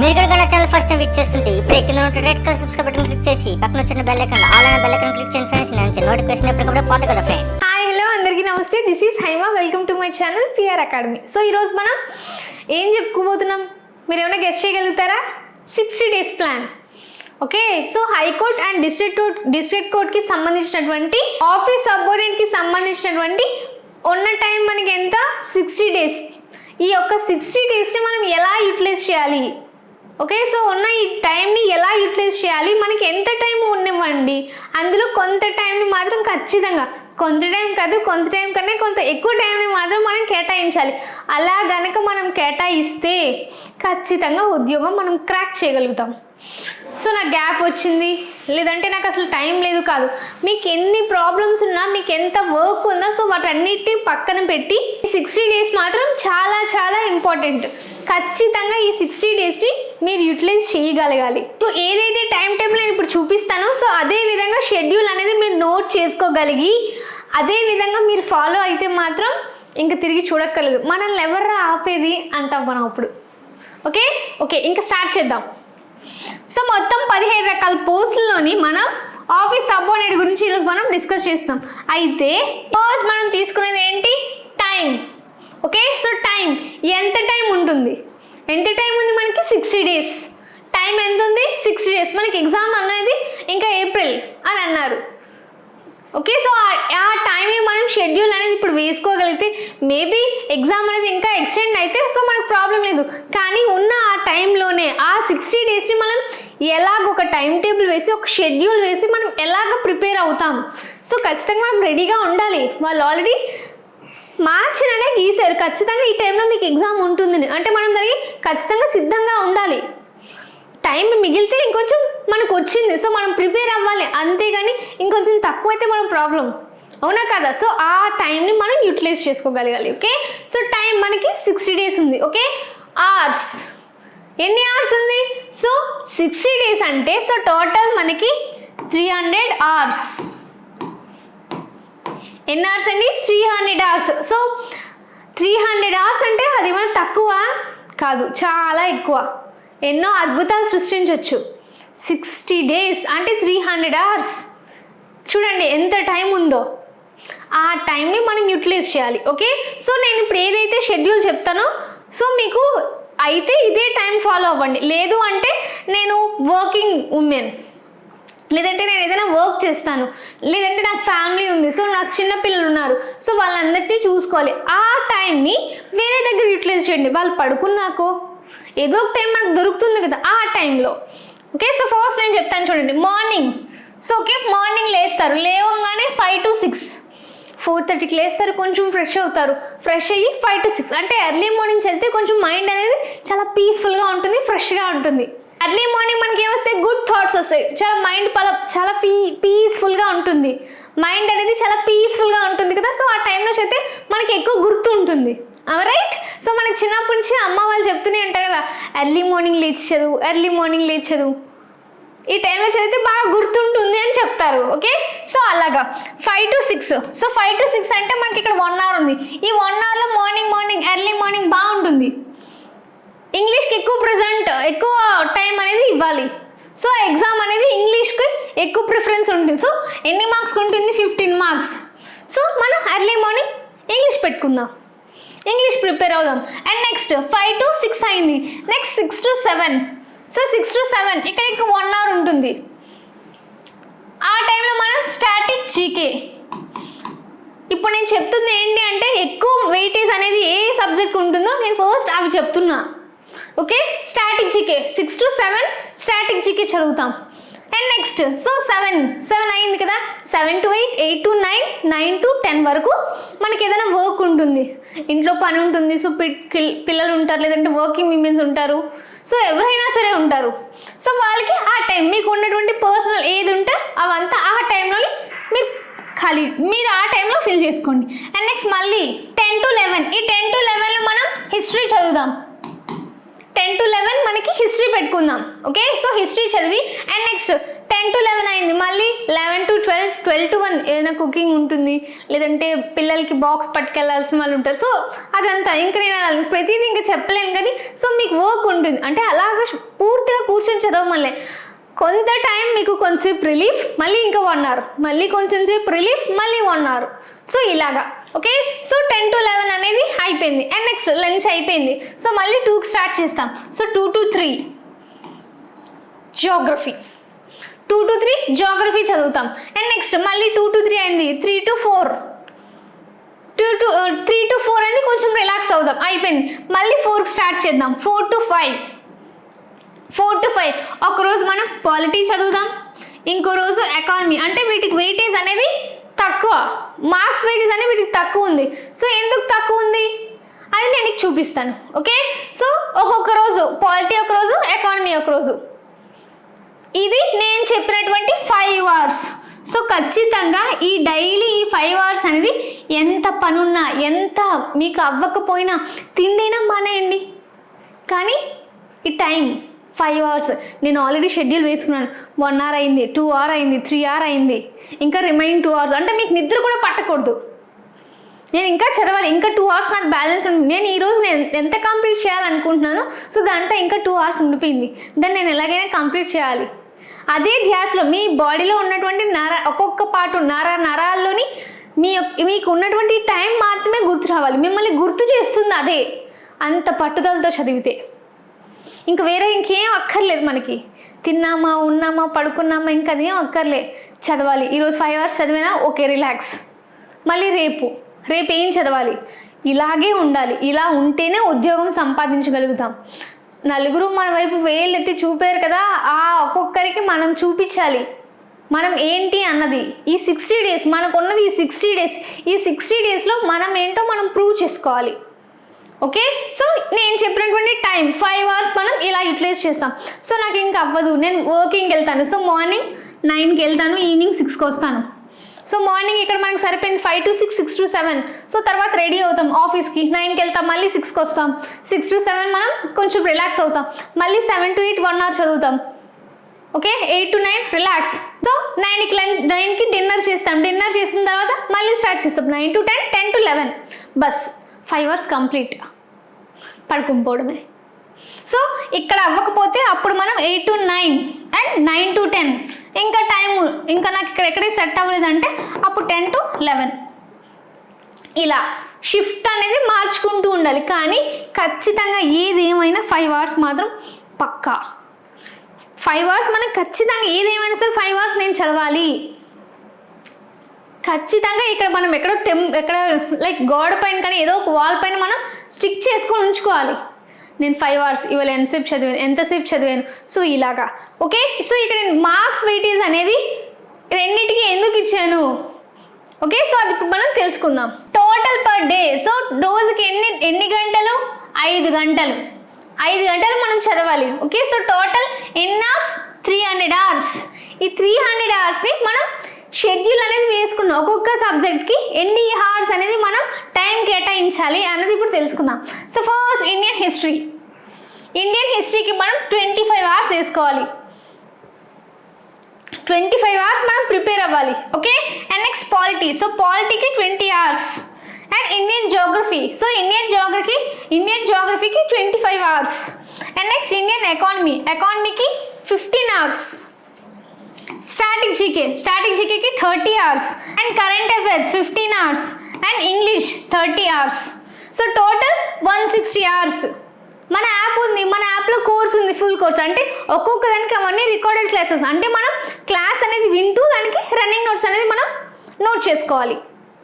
మీరు కనుక నా ఛానల్ ఫస్ట్ టైం విజిట్ చేస్తుంటే ఇప్పుడు కింద ఉన్న red colour subscribe button click చేసి పక్కన వచ్చిన బెల్ ఐకాన్ ఆల్ అనే బెల్ ఐకాన్ క్లిక్ చేయండి ఫ్రెండ్స్. నేను నోటిఫికేషన్ ఎప్పటికప్పుడు పొందగలరు ఫ్రెండ్స్. హాయ్ హలో అందరికీ నమస్తే. This is Haima. Welcome to my channel PR academy. So ఈరోజు మనం ఏం చెప్పుకోబోతున్నాం మీరు ఏమైనా గెస్ట్ చేయగలుగుతారా? 60 days plan. Okay, so high court and district కోర్ట్కి సంబంధించినటువంటి ఆఫీస్ సబార్డినేట్కి సంబంధించినటువంటి ఉన్న టైం మనకి ఎంత? 60 days. ఈ యొక్క 60 daysని మనం ఎలా యూటిలైజ్ చేయాలి? ఓకే, సో ఉన్న ఈ టైంని ఎలా యూటిలైజ్ చేయాలి? మనకి ఎంత టైం ఉన్నవ్వండి, అందులో కొంత టైంని మాత్రం ఖచ్చితంగా, కొంత టైం కాదు, కొంత టైం కన్నా కొంత ఎక్కువ టైంని మాత్రం మనం కేటాయించాలి. అలా గనక మనం కేటాయిస్తే ఖచ్చితంగా ఉద్యోగం మనం క్రాక్ చేయగలుగుతాం. సో నాకు గ్యాప్ వచ్చింది, లేదంటే నాకు అసలు టైం లేదు కాదు, మీకు ఎన్ని ప్రాబ్లమ్స్ ఉన్నా, మీకు ఎంత వర్క్ ఉందా, సో వాటన్నిటిని పక్కన పెట్టి 60 days మాత్రం చాలా చాలా ఇంపార్టెంట్. ఖచ్చితంగా ఈ 60 daysని మీరు యూటిలైజ్ చేయగలగాలి. సో ఏదైతే టైం టేబుల్ నేను ఇప్పుడు చూపిస్తానో, సో అదే విధంగా షెడ్యూల్ అనేది మీరు నోట్ చేసుకోగలిగి అదే విధంగా మీరు ఫాలో అయితే మాత్రం ఇంకా తిరిగి చూడక్కర్లేదు. మనల్ని ఎవర్రా ఆపేది అంటాం మనం అప్పుడు. ఓకే ఓకే, ఇంకా స్టార్ట్ చేద్దాం. సో మొత్తం 17 రకాల పోస్టుల్లోని మనం ఆఫీస్ సబార్డినేట్ గురించి ఈరోజు మనం డిస్కస్ చేస్తాం. అయితే ఫస్ట్ మనం తీసుకునేది ఏంటి? టైం. ఓకే, సో టైం ఎంత టైం ఉంటుంది? ఎంత టైం ఉంది మనకి? 60 days. టైం ఎంత ఉంది? 60 days. మనకి ఎగ్జామ్ అనేది ఇంకా ఏప్రిల్ అని అన్నారు. ఓకే, సో ఆ టైంని మనం షెడ్యూల్ అనేది ఇప్పుడు వేసుకోగలిగితే మేబీ ఎగ్జామ్ అనేది ఇంకా ఎక్స్టెండ్ అయితే సో మనకు ప్రాబ్లం లేదు. కానీ ఉన్న ఆ టైంలోనే ఆ 60 daysని మనం ఎలాగ ఒక టైం టేబుల్ వేసి ఒక షెడ్యూల్ వేసి మనం ఎలాగ ప్రిపేర్ అవుతాం. సో ఖచ్చితంగా మనం రెడీగా ఉండాలి. వాళ్ళు ఆల్రెడీ మార్చి నెల గీసారు, ఖచ్చితంగా ఈ టైంలో మీకు ఎగ్జామ్ ఉంటుంది అంటే మనం దానికి ఖచ్చితంగా సిద్ధంగా ఉండాలి. టైం మిగిలితే ఇంకొంచెం మనకు వచ్చింది, సో మనం ప్రిపేర్ అవ్వాలి. అంతేగాని ఇంకొంచెం తక్కువైతే మనం ప్రాబ్లం, అవునా కదా? సో ఆ టైంని మనం యూటిలైజ్ చేసుకోగలగాలి. ఓకే, సో టైం మనకి 60 days ఉంది. ఓకే, అవర్స్ ఎన్ని అవర్స్ ఉంది? సో 60 days అంటే సో టోటల్ మనకి 300 hours. ఎన్ని అవర్స్ అండి? 300 hours. సో 300 hours అంటే అది మన తక్కువ కాదు, చాలా ఎక్కువ. ఎన్నో అద్భుతాలు సృష్టించవచ్చు. 60 days అంటే 300 hours. చూడండి ఎంత టైం ఉందో. ఆ టైంని మనం యూటిలైజ్ చేయాలి. ఓకే, సో నేను ఇప్పుడు ఏదైతే షెడ్యూల్ చెప్తానో సో మీకు అయితే ఇదే టైం ఫాలో అవ్వండి. లేదు అంటే నేను వర్కింగ్ ఉమెన్, లేదంటే నేను ఏదైనా వర్క్ చేస్తాను, లేదంటే నాకు ఫ్యామిలీ ఉంది, సో నాకు చిన్నపిల్లలు ఉన్నారు, సో వాళ్ళందరినీ చూసుకోవాలి. ఆ టైంని వేరే దగ్గర యూటిలైజ్ చేయండి. వాళ్ళు పడుకున్నాకో ఏదో ఒక టైం మనకు దొరుకుతుంది కదా ఆ టైంలో. ఓకే, సో ఫస్ట్ నేను చెప్తాను చూడండి. మార్నింగ్. సో ఓకే, మార్నింగ్ లేస్తారు, లేవగానే 5 to 6, 4:30కి లేస్తారు, కొంచెం ఫ్రెష్ అవుతారు, ఫ్రెష్ అయ్యి 5 to 6 అంటే ఎర్లీ మార్నింగ్ చదివితే కొంచెం మైండ్ అనేది చాలా పీస్ఫుల్గా ఉంటుంది, ఫ్రెష్గా ఉంటుంది. ఎర్లీ మార్నింగ్ మనకి ఏమొస్తాయి? గుడ్ థాట్స్ వస్తాయి, చాలా మైండ్ చాలా పీస్ఫుల్గా ఉంటుంది, మైండ్ అనేది చాలా పీస్ఫుల్గా ఉంటుంది కదా. సో ఆ టైంలో చదివితే మనకి ఎక్కువ గుర్తు ఉంటుంది. రైట్. సో మనకి చిన్నప్పటి నుంచి అమ్మ వాళ్ళు చెప్తూనే ఉంటారు కదా, ఎర్లీ మార్నింగ్ లేచి చదువు, ఎర్లీ మార్నింగ్ లేచి చదువు, ఈ టైంలో చదివితే బాగా గుర్తుంటుంది అని చెప్తారు. ఓకే, సో అలాగా 5 to 6. సో 5 to 6 అంటే మనకి ఇక్కడ 1 hour ఉంది. ఈ 1 hourలో మార్నింగ్ ఎర్లీ మార్నింగ్ బాగుంటుంది. ఇంగ్లీష్కి ఎక్కువ టైం అనేది ఇవ్వాలి. సో ఎగ్జామ్ అనేది ఇంగ్లీష్కి ఎక్కువ ప్రిఫరెన్స్ ఉంటుంది. సో ఎన్ని మార్క్స్ ఉంటుంది? 15 marks. సో మనం ఎర్లీ మార్నింగ్ ఇంగ్లీష్ పెట్టుకుందాం, ఇంగ్లీష్ ప్రిపేర్ అవుదాం. అండ్ నెక్స్ట్ 5 to 6 అయింది. Next 6 to 7. సో 6 to 7 ఇక్కడ 1 hour ఉంటుంది. ఆ టైంలో మనం స్టాటిక్ జీకే. ఇప్పుడు నేను చెప్తుంది ఏంటి అంటే ఎక్కువ వెయిటేజ్ అనేది ఏ సబ్జెక్ట్ ఉంటుందో నేను ఫస్ట్ అవి చెప్తున్నా. Okay, static GK 6 to 7 static GK చదువుతాం. అండ్ నెక్స్ట్ సో 7 అయింది కదా, 7 to 8, 8 to 9, 9 to 10 వరకు మనకి ఏదైనా వర్క్ ఉంటుంది, ఇంట్లో పని ఉంటుంది. సో పిల్లలు ఉంటారు, లేదంటే వర్కింగ్ విమెన్స్ ఉంటారు, సో ఎవరైనా సరే ఉంటారు. సో వాళ్ళకి ఆ టైం మీకు ఉన్నటువంటి పర్సనల్ ఏది ఉంటే అవంతా ఆ టైంలోని మీరు ఆ టైంలో ఫిల్ చేసుకోండి. అండ్ నెక్స్ట్ మళ్ళీ 10 to 11. ఈ 10 to 11లో మనం హిస్టరీ చదువుదాం. 10 to 11 మనకి హిస్టరీ పెట్టుకుందాం. ఓకే, సో హిస్టరీ చదివి అండ్ నెక్స్ట్ 10 to 11 అయింది, మళ్ళీ 11 to 12, 12 to 1 ఏదైనా కుకింగ్ ఉంటుంది, లేదంటే పిల్లలకి బాక్స్ పట్టుకెళ్ళాల్సిన వాళ్ళు ఉంటారు. సో అదంతా ఇంకా నేను ప్రతిదీ ఇంకా చెప్పలేను కానీ సో మీకు వర్క్ ఉంటుంది అంటే అలాగ పూర్తిగా కూర్చొని చదవమల్లే. కొంత టైం మీకు కొంచెంసేపు రిలీఫ్, మళ్ళీ ఇంకా 1 hour, మళ్ళీ కొంచెంసేపు రిలీఫ్, మళ్ళీ 1 hour. సో ఇలాగా. ఓకే, సో 10 to 11 అనేది అయిపోయింది అండ్ నెక్స్ట్ లంచ్ అయిపోయింది. సో మళ్ళీ 2కి స్టార్ట్ చేస్తాం. So 2 to 3 Geography, 2 to 3 Geography చదువుతాం అండ్ నెక్స్ట్ మళ్ళీ 2 to 3 అయింది, 3 to 4 3 to 4 అయింది, కొంచెం రిలాక్స్ అవుదాం, అయిపోయింది. మళ్ళీ 4కి స్టార్ట్ చేద్దాం. 4 to 5 ఒకరోజు మనం పాలిటీ చదువుదాం, ఇంకో రోజు ఎకానమీ. అంటే వీటికి వెయిటేజ్ అనేది తక్కువ, మార్క్స్ వెయిటేజ్ అనేది వీటికి తక్కువ ఉంది. సో ఎందుకు తక్కువ ఉంది అది నేను నీకు చూపిస్తాను. ఓకే, సో ఒక్కొక్క రోజు పాలిటీ ఒక రోజు, ఎకానమీ ఒక రోజు. ఇది నేను చెప్పినటువంటి 5 hours. సో ఖచ్చితంగా ఈ డైలీ ఈ 5 hours అనేది ఎంత పనున్నా ఎంత మీకు అవ్వకపోయినా తిండైనా మానేయండి, కానీ ఈ టైం 5 hours నేను ఆల్రెడీ షెడ్యూల్ వేసుకున్నాను. 1 hour అయింది, 2 hour అయింది, 3 hour అయింది, ఇంకా రిమైనింగ్ 2 hours. అంటే మీకు నిద్ర కూడా పట్టకూడదు, నేను ఇంకా చదవాలి, ఇంకా 2 hours నాకు బ్యాలెన్స్ ఉంది. నేను ఈరోజు నేను ఎంత కంప్లీట్ చేయాలనుకుంటున్నాను, సో దాంట్లో ఇంకా 2 hours ఉండిపోయింది, దాన్ని నేను ఎలాగైనా కంప్లీట్ చేయాలి. అదే ధ్యాసలో మీ బాడీలో ఉన్నటువంటి ఒక్కొక్క పాటు నరాల్లోని మీకు ఉన్నటువంటి టైం మాత్రమే గుర్తు రావాలి, మిమ్మల్ని గుర్తు చేస్తుంది అదే. అంత పట్టుదలతో చదివితే ఇంకా వేరే ఇంకేం అక్కర్లేదు, మనకి తిన్నామా ఉన్నామా పడుకున్నామా ఇంకా అదేం అక్కర్లే, చదవాలి. ఈరోజు 5 hours చదివినా ఓకే రిలాక్స్, మళ్ళీ రేపు ఏం చదవాలి, ఇలాగే ఉండాలి. ఇలా ఉంటేనే ఉద్యోగం సంపాదించగలుగుతాం. నలుగురు మన వైపు వేలు ఎత్తి చూపారు కదా, ఆ ఒక్కొక్కరికి మనం చూపించాలి మనం ఏంటి అన్నది. ఈ 60 days మనకున్నది, ఈ 60 days, ఈ 60 daysలో మనం ఏంటో మనం ప్రూవ్ చేసుకోవాలి. ఓకే, సో నేను చెప్పినటువంటి టైం 5 hours మనం ఇలా యూటిలైజ్ చేస్తాం. సో నాకు ఇంకా అవ్వదు, నేను వర్కింగ్కి వెళ్తాను. సో మార్నింగ్ 9కి వెళ్తాను, ఈవినింగ్ 6కి వస్తాను. సో మార్నింగ్ ఇక్కడ మనకి సరిపోయింది 5 to 6, 6 to 7. సో తర్వాత రెడీ అవుతాం ఆఫీస్కి, 9కి వెళ్తాం, మళ్ళీ 6కి వస్తాం. 6 to 7 మనం కొంచెం రిలాక్స్ అవుతాం, మళ్ళీ 7 to 8 1 hour చదువుతాం. Okay, 8 to 9 relax. సో 9కి డిన్నర్ చేస్తాం, డిన్నర్ చేసిన తర్వాత మళ్ళీ స్టార్ట్ చేస్తాం. 9 to 10, 10 to 11 బస్ 5 hours కంప్లీట్, పడుకుంపోవడమే. సో ఇక్కడ అవ్వకపోతే అప్పుడు మనం 8 to 9 అండ్ 9 to 10 ఇంకా టైము ఇంకా నాకు ఇక్కడ ఎక్కడే సెట్ అవ్వలేదంటే అప్పుడు 10 to 11 ఇలా షిఫ్ట్ అనేది మార్చుకుంటూ ఉండాలి. కానీ ఖచ్చితంగా ఏదేమైనా 5 hours మాత్రం పక్కా. 5 hours మనకి ఖచ్చితంగా ఏదేమైనా సరే 5 hours నేను చదవాలి ఖచ్చితంగా. ఇక్కడ మనం ఎక్కడ లైక్ గోడ పైన కానీ ఏదో ఒక వాల్ పైన మనం స్టిక్ చేసుకొని ఉంచుకోవాలి. నేను 5 hours ఇవాళ ఎంతసేపు చదివాను. సో ఇలాగా. ఓకే, సో ఇక్కడ నేను మార్క్స్ వెయిటేజ్ అనేది రెండింటికి ఎందుకు ఇచ్చాను, ఓకే, సో అది ఇప్పుడు మనం తెలుసుకుందాం. టోటల్ పర్ డే, సో రోజుకి ఎన్ని గంటలు, 5 గంటలు. 5 గంటలు మనం చదవాలి. ఓకే, సో టోటల్ ఎన్ని అవర్స్, 300 hours. ఈ 300 hoursని మనం షెడ్యూల్ అనేది వేసుకున్నాం. ఒక్కొక్క సబ్జెక్ట్కి ఎన్ని hours అనేది మనం టైం కేటాయించాలి అన్నది ఇప్పుడు తెలుసుకుందాం. సో ఫస్ట్ ఇండియన్ హిస్టరీకి మనం 25 hours వేసుకోవాలి. 25 hours మనం ప్రిపేర్ అవ్వాలి. Okay, and next polity, so పాలిటీకి 20 hours. And Indian geography, so Indian జోగ్రఫీకి 25 hours. అండ్ నెక్స్ట్ ఇండియన్ ఎకానమీకి 15 hours. స్టాటిక్ జీకేకి 30 hours. And current affairs 15 hours. And English 30 hours. So total 160 hours. మన యాప్ ఉంది, మన యాప్లో కోర్స్ ఉంది, ఫుల్ కోర్స్. అంటే ఒక్కొక్క దానికి అవన్నీ రికార్డెడ్ క్లాసెస్. అంటే మనం క్లాస్ అనేది వింటూ దానికి రన్నింగ్ నోట్స్ అనేది మనం నోట్ చేసుకోవాలి.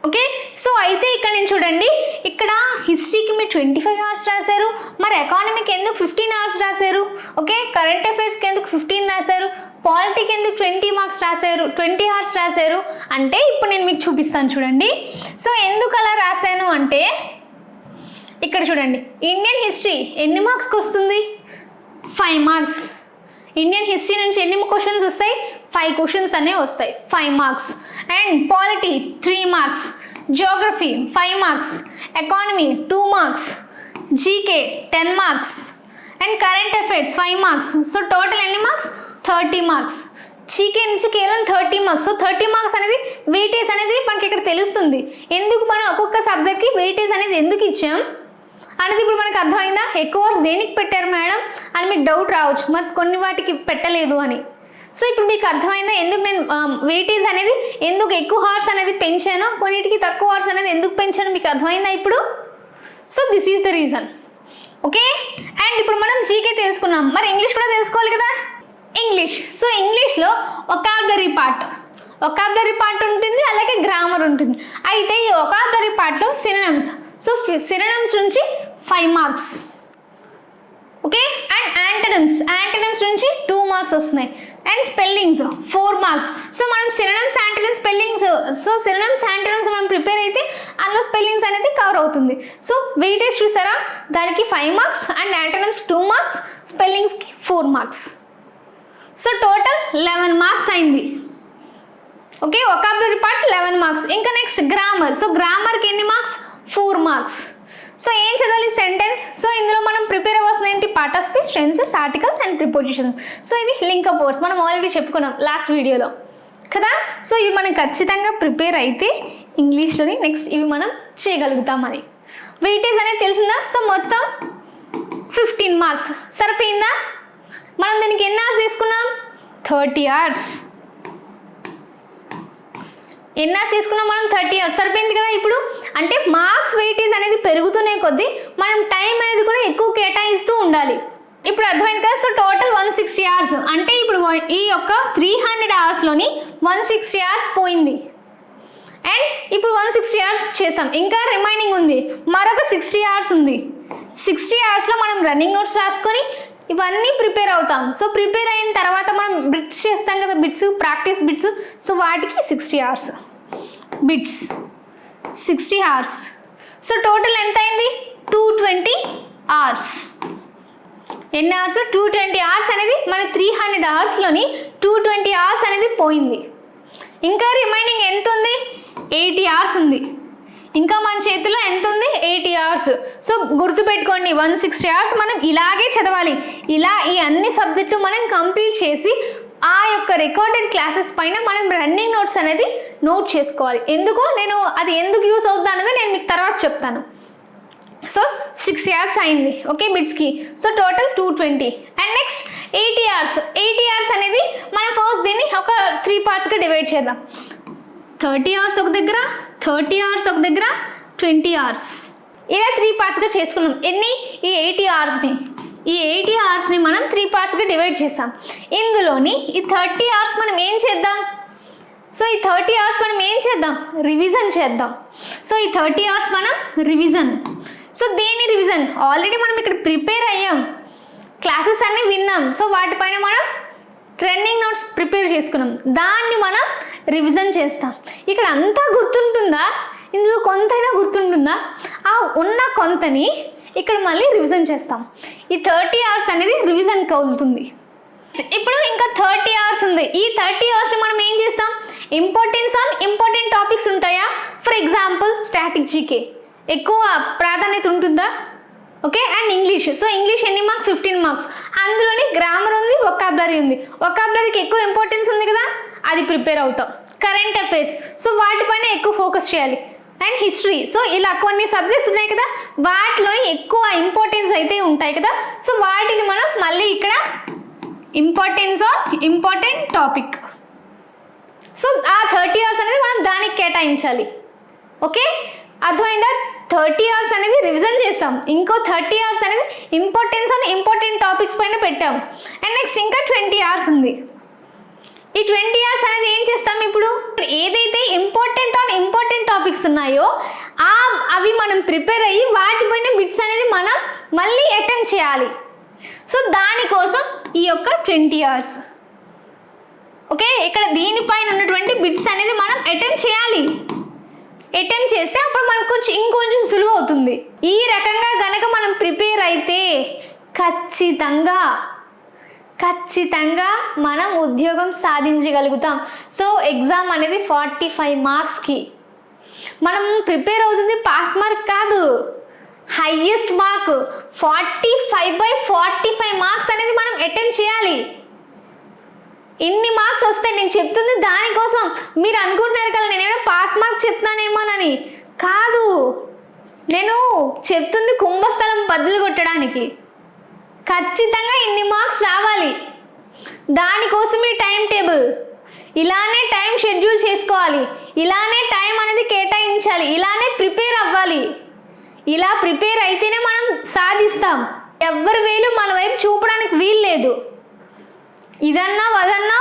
ఓకే, సో అయితే ఇక్కడ నేను చూడండి, ఇక్కడ హిస్టరీకి మీరు 25 hours రాశారు, మరి ఎకానమీకి ఎందుకు 15 hours రాశారు, ఓకే, కరెంట్ అఫైర్స్కి ఎందుకు 15 రాశారు, పాలిటీకి ఎందుకు 20 మార్క్స్ రాశారు, 20 hours రాశారు అంటే ఇప్పుడు నేను మీకు చూపిస్తాను చూడండి. సో ఎందుకు అలా రాశాను అంటే ఇక్కడ చూడండి, ఇండియన్ హిస్టరీ ఎన్ని మార్క్స్కి వస్తుంది, 5 marks. ఇండియన్ హిస్టరీ నుంచి ఎన్ని క్వశ్చన్స్ వస్తాయి, 5 questions అనేవి వస్తాయి, 5 marks. And polity 3 marks, Geography 5 marks, economy 2 marks, GK 10 marks, and current affairs 5 marks. So total ఎన్ని మార్క్స్? 30 మార్క్స్. జీకే నుంచి కేవలం 30 మార్క్స్. సో 30 మార్క్స్ అనేది వెయిటేజ్ అనేది మనకి ఇక్కడ తెలుస్తుంది. ఎందుకు మనం ఒక్కొక్క సబ్జెక్ట్కి వెయిటేజ్ అనేది ఎందుకు ఇచ్చాం అనేది ఇప్పుడు మనకు అర్థమైందా? ఎక్కువ దేనికి పెట్టారు మేడం అని మీకు డౌట్ రావచ్చు, మరి కొన్ని వాటికి పెట్టలేదు అని. సో ఇప్పుడు మీకు అర్థమైందా ఎందుకు నేను వెయిటేజ్ అనేది ఎందుకు ఎక్కువ హార్స్ అనేది పెంచాను, కొన్నిటికి తక్కువ హార్స్ అనేది ఎందుకు పెంచాను మీకు అర్థమైందా ఇప్పుడు? So this is the reason. Okay, and ఇప్పుడు మనం జీకే తెలుసుకున్నాం, మరి ఇంగ్లీష్ కూడా తెలుసుకోవాలి కదా. ఇంగ్లీష్, సో ఇంగ్లీష్లో వొకాబులరీ పార్ట్ ఉంటుంది, అలాగే గ్రామర్ ఉంటుంది. అయితే ఈ వొకాబులరీ పార్ట్లో సినోనిమ్స్, సో సినోనిమ్స్ నుంచి 5 మార్క్స్. ఓకే, అండ్ యాంటోనిమ్స్ నుంచి 2 మార్క్స్ వస్తున్నాయి. And spellings 4 marks. సో మనం synonyms, antonyms, spellings, so synonyms, antonyms మనం ప్రిపేర్ అయితే అందులో స్పెల్లింగ్స్ అనేది కవర్ అవుతుంది. సో వెయిటేజ్ చూసారా, దానికి 5 మార్క్స్ అండ్ యాంటోనిమ్స్ 2 మార్క్స్, స్పెల్లింగ్స్కి 4 మార్క్స్. సో టోటల్ 11 మార్క్స్ అయింది. Okay, vocabulary part 11 marks. ఇంకా నెక్స్ట్ గ్రామర్. సో గ్రామర్కి ఎన్ని మార్క్స్? 4 మార్క్స్. సో ఏం చదవాలి? సెంటెన్స్. సో ఇందులో మనం ప్రిపేర్ అవ్వాల్సిన ఏంటి? Part of speech, tenses, articles and prepositions. So ఇవి లింకప్ వర్డ్స్ మనం ఆల్రెడీ చెప్పుకున్నాం లాస్ట్ వీడియోలో కదా. సో ఇవి మనం ఖచ్చితంగా ప్రిపేర్ అయితే ఇంగ్లీష్లోని నెక్స్ట్ ఇవి మనం చేయగలుగుతామని. వెయిటేజ్ అనేది తెలిసిందా? సో మొత్తం 15 మార్క్స్. సరిపోయిందా? మనం దీనికి ఎన్ని అవర్స్ తీసుకున్నాం? 30 అవర్స్. ఎన్ని అవర్స్ తీసుకున్నాం మనం? 30 అవర్స్. సరిపోయింది కదా. ఇప్పుడు అంటే మార్క్స్ వెయిటేజ్ అనేది పెరుగుతూనే కొద్దీ మనం టైం అనేది కూడా ఎక్కువ కేటాయిస్తూ ఉండాలి. ఇప్పుడు అర్థమైంది కదా. So total 160 hours. అంటే ఇప్పుడు ఈ యొక్క 300 అవర్స్లోని 160 అవర్స్ పోయింది. అండ్ ఇప్పుడు 160 అవర్స్ చేసాం, ఇంకా రిమైనింగ్ ఉంది, మరొక 60 అవర్స్ ఉంది. 60 అవర్స్లో మనం రన్నింగ్ నోట్స్ రాసుకొని ఇవన్నీ ప్రిపేర్ అవుతాం. సో ప్రిపేర్ అయిన తర్వాత మనం బిట్స్ చేస్తాం కదా, బిట్స్, ప్రాక్టీస్ బిట్స్. సో వాటికి 60 hours bits, 60 hours. So total ఎంత అయింది? 220 అవర్స్. ఎన్ని అవర్స్? 220 అవర్స్ అనేది మన 300 అవర్స్లోని 220 అవర్స్ అనేది పోయింది. ఇంకా రిమైనింగ్ ఎంత ఉంది? 80 అవర్స్ ఉంది. ఇంకా మన చేతిలో ఎంత ఉంది? 80 అవర్స్. సో గుర్తుపెట్టుకోండి, 160 అవర్స్ మనం ఇలాగే చదవాలి. ఇలా ఈ అన్ని సబ్జెక్టులు మనం కంప్లీట్ చేసి ఆ యొక్క రికార్డెడ్ క్లాసెస్ పైన మనం రన్నింగ్ నోట్స్ అనేది నోట్ చేసుకోవాలి. ఎందుకు నేను అది ఎందుకు యూస్ అవుతుంది అనేది నేను మీకు తర్వాత చెప్తాను. సో 6 అవర్స్ అయింది. ఓకే, బిట్స్కి. So total 220. And next 80 hours. 80 hours అనేది మనం ఫస్ట్ దీన్ని ఒక 3 పార్ట్స్గా డివైడ్ చేద్దాం. 30 అవర్స్ ఒక దగ్గర, 30 అవర్స్ ఒక దగ్గర, 20 అవర్స్. ఇలా 3 పార్ట్స్గా చేసుకున్నాం. ఎన్ని? ఈ 80 అవర్స్ని. ఈ 80 అవర్స్ని మనం 3 పార్ట్స్గా డివైడ్ చేసాం. ఇందులోని ఈ 30 అవర్స్ మనం ఏం చేద్దాం? సో ఈ 30 అవర్స్ మనం ఏం చేద్దాం? రివిజన్ చేద్దాం. సో ఈ 30 అవర్స్ మనం రివిజన్. సో దేని రివిజన్? ఆల్రెడీ మనం ఇక్కడ ప్రిపేర్ అయ్యాం, క్లాసెస్ అన్నీ విన్నాం. సో వాటిపైన మనం రన్నింగ్ నోట్స్ ప్రిపేర్ చేసుకున్నాం, దాన్ని మనం రివిజన్ చేస్తాం. ఇక్కడ అంతా గుర్తుంటుందా? ఇందులో కొంతైనా గుర్తుంటుందా? ఆ ఉన్న కొంతని ఇక్కడ మళ్ళీ రివిజన్ చేస్తాం. ఈ 30 అవర్స్ అనేది రివిజన్ కవులుతుంది. ఇప్పుడు ఇంకా 30 అవర్స్ ఉంది. ఈ 30 అవర్స్ మనం ఏం చేస్తాం? ఇంపార్టెంట్ టాపిక్స్ ఉంటాయా? ఫర్ ఎగ్జాంపుల్ స్టాటిక్ జీకే ఎక్కువ ప్రాధాన్యత ఉంటుందా? Okay, and English. So English ఎన్ని మార్క్స్? 15 మార్క్స్. అందులోని గ్రామర్ ఉంది, వొకాబులరీ ఉంది. వొకాబులరీకి ఎక్కువ ఇంపార్టెన్స్ ఉంది కదా, అది ప్రిపేర్ అవుతాం. కరెంట్ అఫైర్స్, సో వాటిపైన ఎక్కువ ఫోకస్ చేయాలి. And history. సో ఇలా కొన్ని సబ్జెక్ట్స్ ఉన్నాయి కదా, వాటిలో ఎక్కువ ఇంపార్టెన్స్ అయితే ఉంటాయి కదా. సో వాటిని మనం మళ్ళీ ఇక్కడ ఇంపార్టెంట్ టాపిక్. సో ఆ 30 అవర్స్ అనేది మనం దానికి కేటాయించాలి. ఓకే, అర్థమైందా? 30 అవర్స్ అనేది రివిజన్ చేస్తాం, ఇంకో 30 అవర్స్ అనేది ఇంపార్టెంట్ టాపిక్స్ పైన పెట్టాం. అండ్ నెక్స్ట్ ఇంకా 20 అవర్స్ ఉంది. ఈ 20 అవర్స్ అనేది ఏం చేస్తాం? ఇప్పుడు ఏదైతే ఇంపార్టెంట్ టాపిక్స్ ఉన్నాయో అవి మనం ప్రిపేర్ అయ్యి వాటిపైన బిట్స్ అనేది మనం మళ్ళీ అటెంప్ట్ చేయాలి. సో దానికోసం ఈ యొక్క 20 అవర్స్. ఓకే, ఇక్కడ దీనిపైన ఉన్నటువంటి బిట్స్ అనేది మనం అటెంప్ట్ చేయాలి. అటెంప్ట్ చేస్తే అప్పుడు మనకు ఇంకొంచెం సులువు అవుతుంది. ఈ రకంగా గనక మనం ప్రిపేర్ అయితే ఖచ్చితంగా మనం ఉద్యోగం సాధించగలుగుతాం. సో ఎగ్జామ్ అనేది 45 మార్క్స్కి మనం ప్రిపేర్ అవుతుంది, పాస్ మార్క్ కాదు. హైయెస్ట్ మార్క్ 45/45 మార్క్స్ అనేది మనం అటెంప్ట్ చేయాలి. ఇన్ని మార్క్స్ వస్తాయి. నేను చెప్తుంది దానికోసం. మీరు అనుకుంటున్నారు కదా నేనేమో పాస్ మార్క్ చెప్తానేమోనని. కాదు, నేను చెప్తుంది కుంభస్థలం బదులు కొట్టడానికి. ఖచ్చితంగా ఇన్ని మార్క్స్ రావాలి. దానికోసమే టైం టేబుల్. ఇలానే టైం షెడ్యూల్ చేసుకోవాలి, ఇలానే టైం అనేది కేటాయించాలి, ఇలానే ప్రిపేర్ అవ్వాలి. ఇలా ప్రిపేర్ అయితేనే మనం సాధిస్తాం. ఎవరి వేలు మన వైపు చూపడానికి వీలు లేదు. ఇదన్నా అదన్నా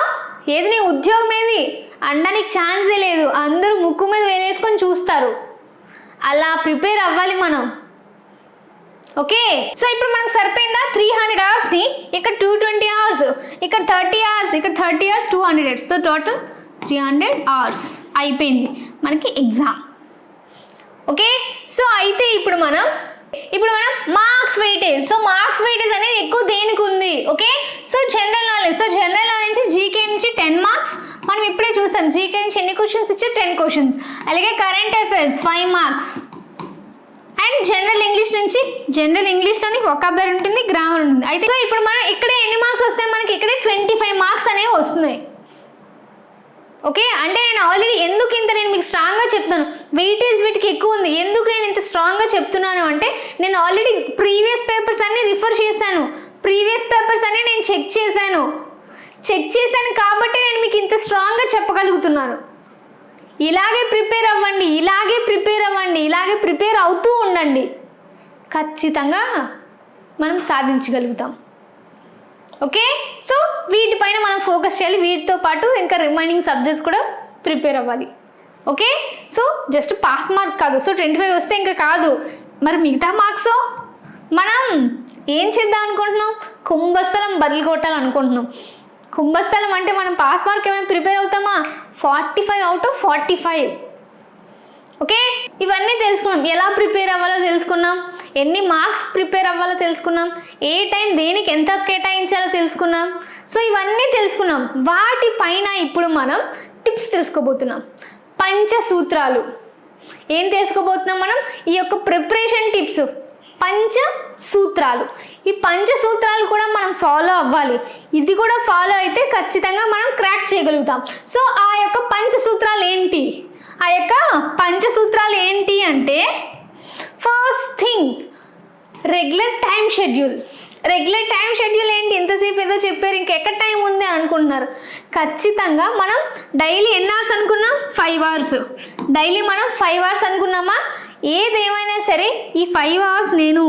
ఏది నీ ఉద్యోగం ఏది అనడానికి ఛాన్సే లేదు. అందరూ ముక్కు మీద వేలేసుకొని చూస్తారు. అలా ప్రిపేర్ అవ్వాలి మనం. ఓకే, సో ఇప్పుడు మనకు సరిపోయిందా 300 అవర్స్ని. ఇక్కడ 220 అవర్స్, ఇక్కడ 30 అవర్స్, ఇక్కడ 30 hours, 200 hours. So total 300 hours అయిపోయింది మనకి ఎగ్జామ్. ఓకే, సో అయితే ఇప్పుడు మనం marks weightage. So marks weightage అనేది ఎక్కువ దేనికి ఉంది? Okay, so general knowledge. So general knowledge నుంచి జీకే నుంచి 10 మార్క్స్ మనం ఇప్పుడే చూసాం. జీకే నుంచి ఎన్ని క్వశ్చన్స్ ఇచ్చా? 10 క్వశ్చన్స్. అలాగే current affairs 5 marks. And general English నుంచి జనరల్ ఇంగ్లీష్లోని వొకాబులరీ ఉంటుంది, గ్రామర్ ఉంటుంది. అయితే సో ఇప్పుడు మనం ఇక్కడే ఎన్ని మార్క్స్ వస్తాయి? మనకి ఇక్కడే 25 మార్క్స్ అనేవి వస్తున్నాయి. ఓకే, అంటే నేను ఆల్రెడీ ఎందుకు ఇంత నేను మీకు స్ట్రాంగ్గా చెప్తాను, వెయిటేజ్ వీటికి ఎక్కువ ఉంది. ఎందుకు నేను ఇంత స్ట్రాంగ్గా చెప్తున్నాను అంటే నేను ఆల్రెడీ ప్రీవియస్ పేపర్స్ అన్ని రిఫర్ చేశాను, ప్రీవియస్ పేపర్స్ అన్ని నేను చెక్ చేశాను కాబట్టి నేను మీకు ఇంత స్ట్రాంగ్గా చెప్పగలుగుతున్నాను. ఇలాగే ప్రిపేర్ అవ్వండి, ఇలాగే ప్రిపేర్ అవుతూ ఉండండి. ఖచ్చితంగా మనం సాధించగలుగుతాం. ఓకే, సో వీటిపైన మనం ఫోకస్ చేయాలి. వీటితో పాటు ఇంకా రిమైనింగ్ సబ్జెక్ట్స్ కూడా ప్రిపేర్ అవ్వాలి. Okay, so just pass mark కాదు. సో 25 వస్తే ఇంకా కాదు, మరి మిగతా మార్క్స్ మనం ఏం చేద్దాం అనుకుంటున్నాం? కుంభస్థలం బదులు కొట్టాలనుకుంటున్నాం. కుంభస్థలం అంటే మనం పాస్ మార్క్ ఏమైనా ప్రిపేర్ అవుతామా? 45/45. ఓకే, ఇవన్నీ తెలుసుకున్నాం. ఎలా ప్రిపేర్ అవ్వాలో తెలుసుకున్నాం, ఎన్ని మార్క్స్ ప్రిపేర్ అవ్వాలో తెలుసుకున్నాం, ఏ టైం దేనికి ఎంత కేటాయించాలో తెలుసుకున్నాం. సో ఇవన్నీ తెలుసుకున్నాం. వాటిపైన ఇప్పుడు మనం టిప్స్ తెలుసుకోబోతున్నాం. పంచసూత్రాలు ఏం తెలుసుకోబోతున్నాం మనం? ఈ యొక్క ప్రిపరేషన్ టిప్స్, పంచసూత్రాలు. ఈ పంచసూత్రాలు కూడా మనం ఫాలో అవ్వాలి. ఇది కూడా ఫాలో అయితే ఖచ్చితంగా మనం క్రాక్ చేయగలుగుతాం. సో ఆ యొక్క పంచసూత్రాలు ఏంటి అంటే first thing regular time schedule. Regular time schedule ఏంటి? ఎంతసేపు ఏదో చెప్పారు, ఇంకెక్కడ టైం ఉంది అని అనుకుంటున్నారు. ఖచ్చితంగా మనం డైలీ ఎన్ని అవర్స్ అనుకున్నాం? 5 అవర్స్. డైలీ మనం 5 అవర్స్ అనుకున్నామా? ఏదేమైనా సరే ఈ 5 అవర్స్ నేను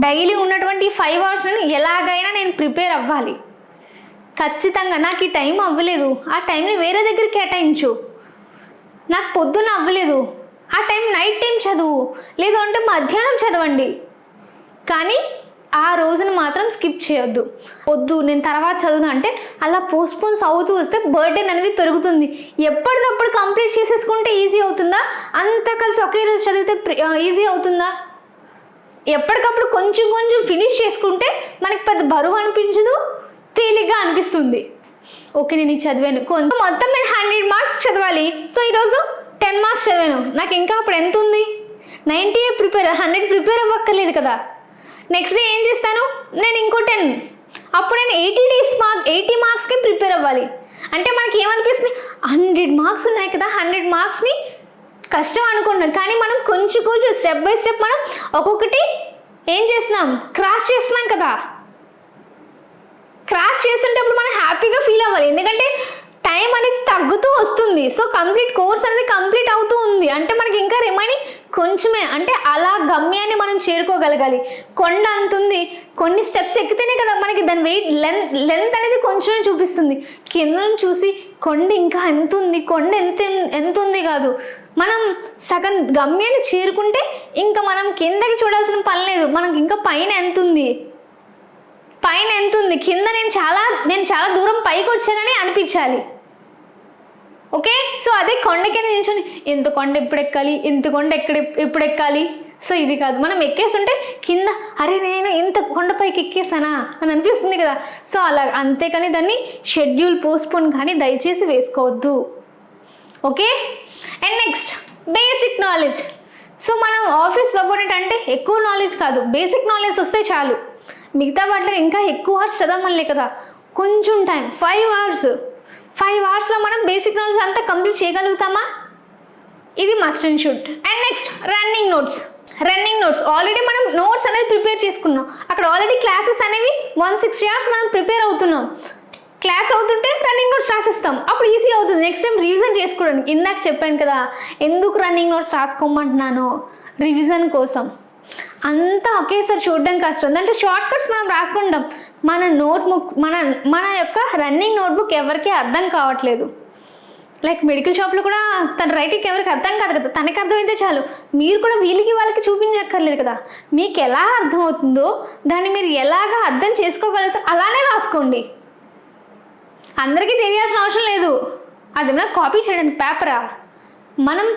డైలీ ఉన్నటువంటి 5 అవర్స్ ఎలాగైనా నేను ప్రిపేర్ అవ్వాలి. ఖచ్చితంగా నాకు ఈ టైం అవ్వలేదు, ఆ టైంని వేరే దగ్గర కేటాయించు. నాకు పొద్దున్న అవ్వలేదు, ఆ టైం నైట్ టైం చదువు, లేదు అంటే మధ్యాహ్నం చదవండి. కానీ ఆ రోజున మాత్రం స్కిప్ చేయొద్దు. వద్దు నేను తర్వాత చదువును అంటే అలా పోస్ట్పోన్స్ అవుతూ వస్తే బర్డెన్ అనేది పెరుగుతుంది. ఎప్పటికప్పుడు కంప్లీట్ చేసేసుకుంటే ఈజీ అవుతుందా? అంతా కలిసి ఒకే రోజు చదివితే ఈజీ అవుతుందా? ఎప్పటికప్పుడు కొంచెం ఫినిష్ చేసుకుంటే మనకి పెద్ద బరువు అనిపించదు, తేలిగ్గా అనిపిస్తుంది. ఓకే నేను చదివాను, కొంచెం మొత్తం నేను 100 మార్క్స్ చదవాలి. సో ఈరోజు 10 మార్క్స్ చదివాను, నాకు ఇంకా అప్పుడు ఎంత ఉంది? 90 ప్రిపేర్, 100 ప్రిపేర్ అవ్వక్కర్లేదు కదా. నెక్స్ట్ డే ఏం చేస్తాను? నేను ఇంకో 10, అప్పుడు నేను 80 మార్క్స్కి ప్రిపేర్ అవ్వాలి. అంటే మనకి ఏమనిపిస్తుంది? 100 మార్క్స్ ఉన్నాయి కదా, 100 మార్క్స్ని కష్టం అనుకుంటున్నాం. కానీ మనం కొంచెం స్టెప్ బై స్టెప్ మనం ఒక్కొక్కటి ఏం చేస్తున్నాం? క్రాస్ చేస్తున్నాం కదా. క్రాస్ చేస్తుంటప్పుడు మనం హ్యాపీగా ఫీల్ అవ్వాలి, ఎందుకంటే టైం అనేది తగ్గుతూ వస్తుంది. సో కంప్లీట్ కోర్స్ అనేది కంప్లీట్ అవుతూ ఉంది అంటే మనకి ఇంకా రిమైనింగ్ కొంచెమే. అంటే అలా గమ్యాన్ని మనం చేరుకోగలగాలి. కొండ అంతుంది, కొన్ని స్టెప్స్ ఎక్కితేనే కదా మనకి దాని వెయిట్ లెంత్ అనేది కొంచెమే చూపిస్తుంది. కింద చూసి కొండ ఇంకా ఎంత ఉంది, కొండ ఎంత ఉంది కాదు. మనం సగం గమ్యాన్ని చేరుకుంటే ఇంకా మనం కిందకి చూడాల్సిన పని లేదు. మనకి ఇంకా పైన ఎంత ఉంది, కింద నేను చాలా దూరం పైకి వచ్చానని అనిపించాలి. ఓకే, సో అదే కొండ కింద నిల్చొని ఎంత కొండ ఎప్పుడు ఎక్కాలి, ఎంత కొండ ఎప్పుడు ఎక్కాలి. సో ఇది కాదు, మనం ఎక్కేస్తుంటే కింద అరే నేను ఇంత కొండపైకి ఎక్కేసానా అని అనిపిస్తుంది కదా. సో అలా, అంతేకాని దాన్ని షెడ్యూల్ పోస్ట్పోన్ కానీ దయచేసి వేసుకోవద్దు. Okay, and next basic knowledge. So మనం ఆఫీస్ సపోర్టెంట్ అంటే ఎక్కువ నాలెడ్జ్ కాదు, బేసిక్ నాలెడ్జ్ వస్తే చాలు. మిగతా వాటిలో ఇంకా ఎక్కువ అవర్స్ చదవమలే కదా, కొంచెం టైం 5 అవర్స్. 5 అవర్స్లో మనం బేసిక్ నాలెడ్జ్ అంతా కంప్లీట్ చేయగలుగుతామా? ఇది must and should. And next running notes. Already మనం నోట్స్ అనేది ప్రిపేర్ చేసుకున్నాం. అక్కడ ఆల్రెడీ క్లాసెస్ అనేవి 160 అవర్స్ మనం ప్రిపేర్ అవుతున్నాం. క్లాస్ అవుతుంటే రన్నింగ్ నోట్స్ రాసిస్తాం, అప్పుడు ఈజీ అవుతుంది నెక్స్ట్ టైం రివిజన్ చేసుకోవడానికి. ఇందాక చెప్పాను కదా ఎందుకు రన్నింగ్ నోట్స్ రాసుకోమంటున్నాను, రివిజన్ కోసం. అంతా ఒకేసారి చూడడం కష్టం, దాంట్లో షార్ట్ కట్స్ మనం రాసుకుంటాం. మన నోట్బుక్ మన యొక్క రన్నింగ్ నోట్బుక్ ఎవరికి అర్థం కావట్లేదు. లైక్ మెడికల్ షాప్లో కూడా తన రైటింగ్ ఎవరికి అర్థం కాదు కదా, తనకి అర్థమైతే చాలు. మీరు కూడా వాళ్ళకి చూపించక్కర్లేదు కదా. మీకు ఎలా అర్థమవుతుందో దాన్ని మీరు ఎలాగ అర్థం చేసుకోగలుగుతారు అలానే రాసుకోండి. అందరికీ తెలియాల్సిన అవసరం లేదు. అది ఏమైనా కాపీ చేయడానికి పేపరా, మనం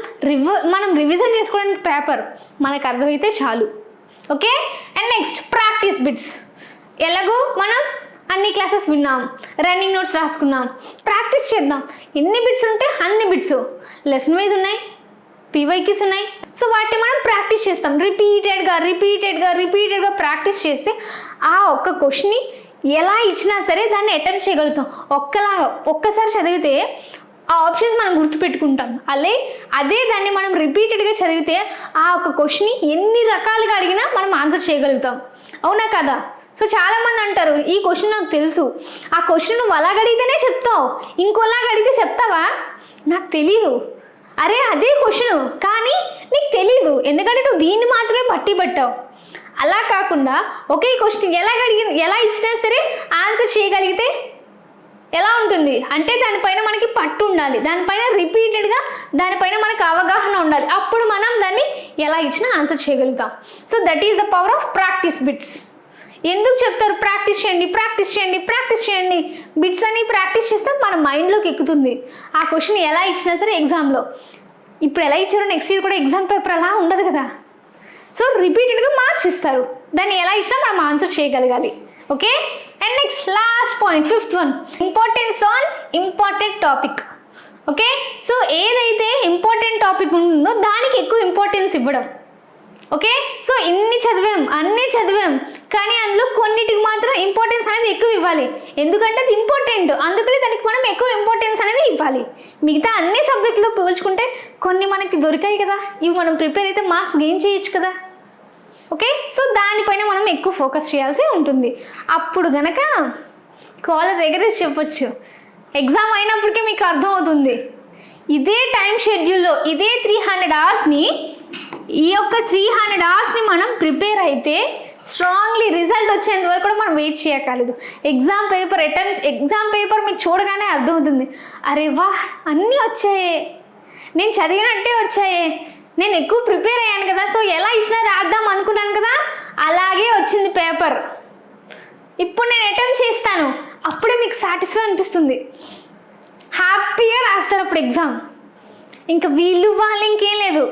రివిజన్ చేసుకోవడానికి పేపర్. మనకు అర్థమైతే చాలు. Okay. And next practice bits. ఎలాగో మనం అన్ని క్లాసెస్ విన్నాం, రన్నింగ్ నోట్స్ రాసుకున్నాం, ప్రాక్టీస్ చేద్దాం. ఎన్ని బిట్స్ ఉంటే అన్ని బిట్స్. లెసన్ వైజ్ ఉన్నాయి, పీవైక్యూస్ ఉన్నాయి. సో వాటిని మనం ప్రాక్టీస్ చేస్తాం. రిపీటెడ్గా ప్రాక్టీస్ చేస్తే ఆ ఒక్క క్వశ్చన్ని ఎలా ఇచ్చినా సరే దాన్ని అటెంప్ట్ చేయగలుగుతాం. ఒక్కసారి చదివితే ఆ ఆప్షన్స్ మనం గుర్తుపెట్టుకుంటాం. అదే దాన్ని మనం రిపీటెడ్గా చదివితే ఆ ఒక్క క్వశ్చన్ని ఎన్ని రకాలుగా అడిగినా మనం ఆన్సర్ చేయగలుగుతాం. అవునా కదా? సో చాలామంది అంటారు ఈ క్వశ్చన్ నాకు తెలుసు, ఆ క్వశ్చన్ నువ్వు అలాగ అడిగితేనే చెప్తావు, ఇంకోలాగా అడిగితే చెప్తావా? నాకు తెలీదు. అరే అదే క్వశ్చన్ కానీ నీకు తెలీదు, ఎందుకంటే నువ్వు దీన్ని మాత్రమే పట్టావు. అలా కాకుండా ఒకే క్వశ్చన్ ఎలా ఇచ్చినా సరే ఆన్సర్ చేయగలిగితే ఎలా ఉంటుంది అంటే దానిపైన మనకి పట్టు ఉండాలి, దానిపైన రిపీటెడ్గా దానిపైన మనకు అవగాహన ఉండాలి. అప్పుడు మనం దాన్ని ఎలా ఇచ్చినా ఆన్సర్ చేయగలుగుతాం. So that is the power of practice bits. ఎందుకు చెప్తారు ప్రాక్టీస్ చేయండి? బిట్స్ అని ప్రాక్టీస్ చేస్తే మన మైండ్లోకి ఎక్కుతుంది. ఆ క్వశ్చన్ ఎలా ఇచ్చినా సరే ఎగ్జామ్లో ఇప్పుడు ఎలా ఇచ్చారో నెక్స్ట్ ఇయర్ కూడా ఎగ్జామ్ పేపర్ అలా ఉండదు కదా. సో రిపీటెడ్గా మార్క్స్ ఇస్తారు, దాన్ని ఎలా ఇచ్చినా మనం ఆన్సర్ చేయగలగాలి. Okay. And next last point, 5th one, importance on important topic. Okay. So ఏదైతే ఇంపార్టెంట్ టాపిక్ ఉంటుందో దానికి ఎక్కువ ఇంపార్టెన్స్ ఇవ్వడం. ఓకే. సో అన్నీ చదివాం కానీ అందులో కొన్నిటికి మాత్రం ఇంపార్టెన్స్ అనేది ఎక్కువ ఇవ్వాలి, ఎందుకంటే అది ఇంపార్టెంట్, అందుకని దానికి మనం ఎక్కువ ఇంపార్టెన్స్ అనేది ఇవ్వాలి. మిగతా అన్ని సబ్జెక్టులో పోల్చుకుంటే కొన్ని మనకి దొరికాయి కదా, ఇవి మనం ప్రిపేర్ అయితే మార్క్స్ గెయిన్ చేయొచ్చు కదా. ఓకే. సో దానిపైన మనం ఎక్కువ ఫోకస్ చేయాల్సి ఉంటుంది. అప్పుడు గనక కాలర్ ఎగరేసి చెప్పొచ్చు, ఎగ్జామ్ అయినప్పటికీ మీకు అర్థమవుతుంది. ఇదే టైం షెడ్యూల్లో ఇదే 300 అవర్స్ని ఈ యొక్క 300 అవర్స్ని మనం ప్రిపేర్ అయితే స్ట్రాంగ్లీ రిజల్ట్ వచ్చేంత వరకు కూడా మనం వెయిట్ చేయక్కర్లేదు. ఎగ్జామ్ పేపర్ మీకు చూడగానే అర్థమవుతుంది, అరే వా అన్నీ వచ్చాయే, నేను చదివినట్టే వచ్చాయే, నేను ఎక్కువ ప్రిపేర్ అయ్యాను కదా, సో ఎలా ఇచ్చినా రాద్దాం అనుకున్నాను కదా, అలాగే వచ్చింది పేపర్. ఇప్పుడు నేను అటెంప్ట్ చేస్తాను, అప్పుడే మీకు సాటిస్ఫై అనిపిస్తుంది, హ్యాపీగా రాస్తారు అప్పుడు ఎగ్జామ్. ఇంకా వాళ్ళు ఇంకేం లేదు,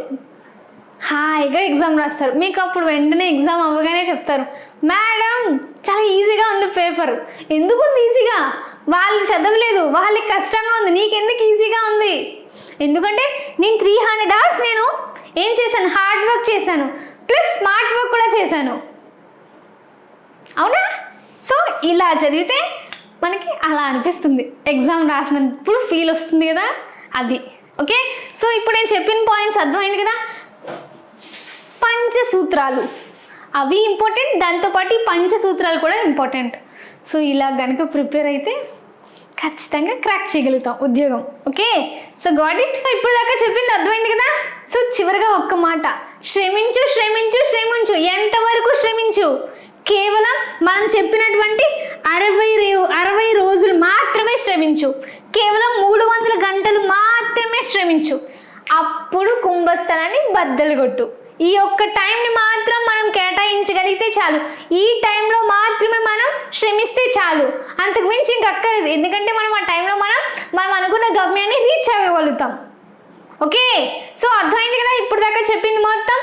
హాయిగా ఎగ్జామ్ రాస్తారు. మీకు అప్పుడు వెంటనే ఎగ్జామ్ అవ్వగానే చెప్తారు, మేడం చాలా ఈజీగా ఉంది పేపర్. ఎందుకు ఉంది ఈజీగా? వాళ్ళు చదవలేదు, వాళ్ళకి కష్టంగా ఉంది, నీకెందుకు ఈజీగా ఉంది? ఎందుకంటే నేను 300 అవర్స్ నేను ఏం చేశాను, హార్డ్ వర్క్ చేశాను, ప్లస్ స్మార్ట్ వర్క్ కూడా చేశాను. అవునా? సో ఇలా చదివితే మనకి అలా అనిపిస్తుంది, ఎగ్జామ్ రాసినప్పుడు ఫీల్ వస్తుంది కదా, అది. ఓకే. సో ఇప్పుడు నేను చెప్పిన పాయింట్స్ అర్థమైంది కదా. పంచసూత్రాలు అవి ఇంపార్టెంట్, దాంతోపాటు పంచసూత్రాలు కూడా ఇంపార్టెంట్. సో ఇలా కనుక ప్రిపేర్ అయితే ఖచ్చితంగా క్రాక్ చేయగలుగుతాం ఉద్యోగం. ఓకే. So got it. ఇప్పుడు దాకా చెప్పింది అర్థమైంది కదా. సో చివరిగా ఒక్క మాట, శ్రమించు. ఎంతవరకు శ్రమించు? కేవలం మనం చెప్పినటువంటి 60 రోజులు మాత్రమే శ్రమించు, కేవలం 300 గంటలు మాత్రమే శ్రమించు. అప్పుడు కుంభస్థలాన్ని బద్దలు కొట్టు. ఈ ఒక్క టైంని మాత్రం మనం కేటాయించగలిగితే చాలు, ఈ టైంలో మాత్రమే మనం శ్రమిస్తే చాలు, అంతకు మించి ఇంకక్కర్లేదు. ఎందుకంటే మనం ఆ టైంలో మనం అనుకున్న గమ్యాన్ని రీచ్ అవ్వగలుగుతాం. ఓకే. సో అర్థమైంది కదా ఇప్పుడు దాకా చెప్పింది మొత్తం.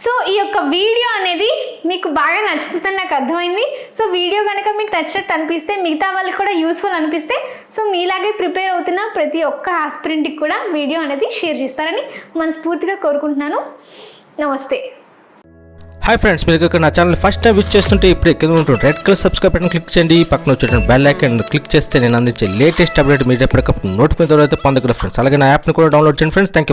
సో ఈ యొక్క వీడియో అనేది మీకు బాగా నచ్చుతుందని నాకు అర్థమైంది. సో వీడియో కనుక మీకు నచ్చినట్టు అనిపిస్తే, మిగతా వాళ్ళకి కూడా యూస్ఫుల్ అనిపిస్తే, సో మీలాగే ప్రిపేర్ అవుతున్న ప్రతి ఒక్క ఆస్పిరెంట్కి కూడా వీడియో అనేది షేర్ చేస్తారని మనస్ఫూర్తిగా కోరుకుంటున్నాను. నమస్తే. హాయ్ ఫ్రెండ్స్, మీరు ఇక్కడ నా ఛానల్ ఫస్ట్ టైం విజిట్ చేస్తుంటే ఇప్పుడు కింద ఉంటుంది red colour subscribe button click చేయండి. పక్కన వచ్చే బెల్ ఐకాన్ క్లిక్ చేస్తే నేను అందించే లేటెస్ట్ అప్డేట్ మీరు ఎప్పటికప్పుడు నోటిఫికేషన్ అయితే పొందగలరు ఫ్రెండ్స్. అలాగే నా యాప్ని కూడా డౌన్లోడ్ చేయండి ఫ్రెండ్స్. Thank you.